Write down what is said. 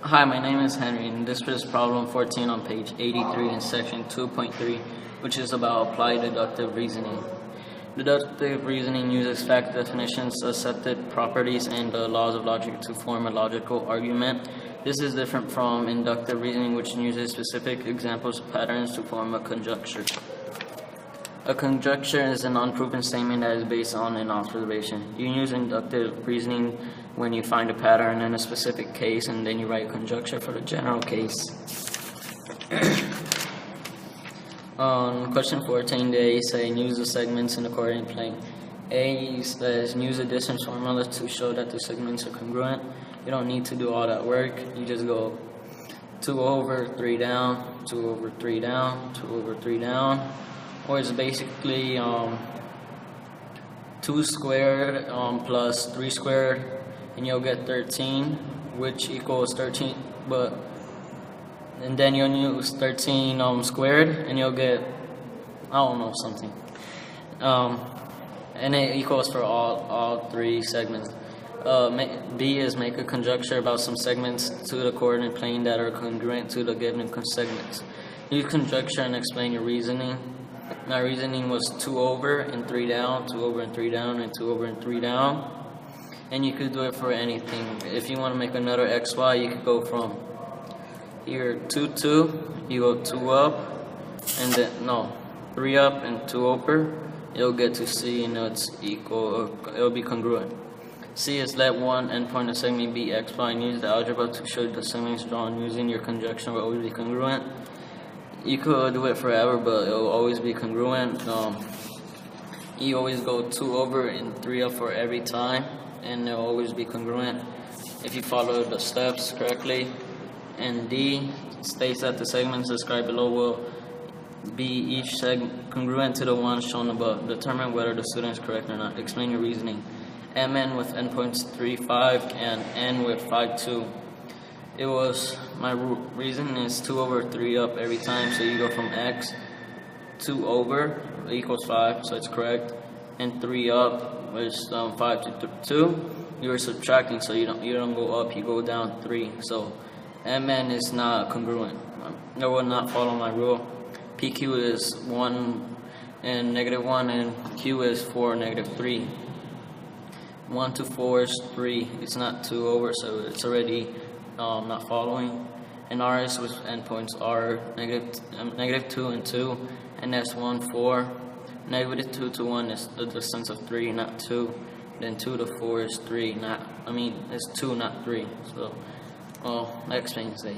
Hi, my name is Henry, and this is problem 14 on page 83 in section 2.3, which is about applied deductive reasoning. Deductive reasoning uses fact definitions, accepted properties, and the laws of logic to form a logical argument. This is different from inductive reasoning, which uses specific examples of patterns to form a conjecture. A conjecture is an unproven statement that is based on an observation. You use inductive reasoning when you find a pattern in a specific case, and then you write a conjecture for the general case. On question 14, they say use the segments in the coordinate plane. A says use the distance formula to show that the segments are congruent. You don't need to do all that work. You just go 2 over 3 down, 2 over 3 down, 2 over 3 down. Or it's basically 2 squared plus 3 squared, and you'll get 13, which equals 13, and then you'll use 13 squared, and you'll get, I don't know, something. And it equals for all 3 segments. B is make a conjecture about some segments to the coordinate plane that are congruent to the given segments. Use conjecture and explain your reasoning. My reasoning was 2 over and 3 down, 2 over and 3 down, and 2 over and 3 down. And you could do it for anything. If you want to make another xy, you could go from here 2, 2, you go 2 up, and then, 3 up and 2 over. You'll get to C, and it's equal, it'll be congruent. C is let one endpoint of segment be xy, and use the algebra to show the segments drawn using your conjecture will always be congruent. You could do it forever, but it will always be congruent. You always go 2 over and 3 up for every time, and it will always be congruent if you follow the steps correctly. And D states that the segments described below will be each segment congruent to the one shown above. Determine whether the student is correct or not. Explain your reasoning. Mn with endpoints 3, 5, and n with 5, 2. It was, my reason is 2 over 3 up every time, so you go from x, 2 over equals 5, so it's correct, and 3 up, which is 5 to 2. You are subtracting, so you don't go up, you go down 3. So Mn is not congruent. It will not follow my rule. PQ is 1 and -1, and Q is 4, -3. 1 to 4 is 3. It's not 2 over, so it's already not following. And R is with endpoints R -2 and 2, and that's 1, 4. -2 to 1 is the distance of 3, not 2. Then 2 to 4 is 3, it's 2, not 3. So, that explains A.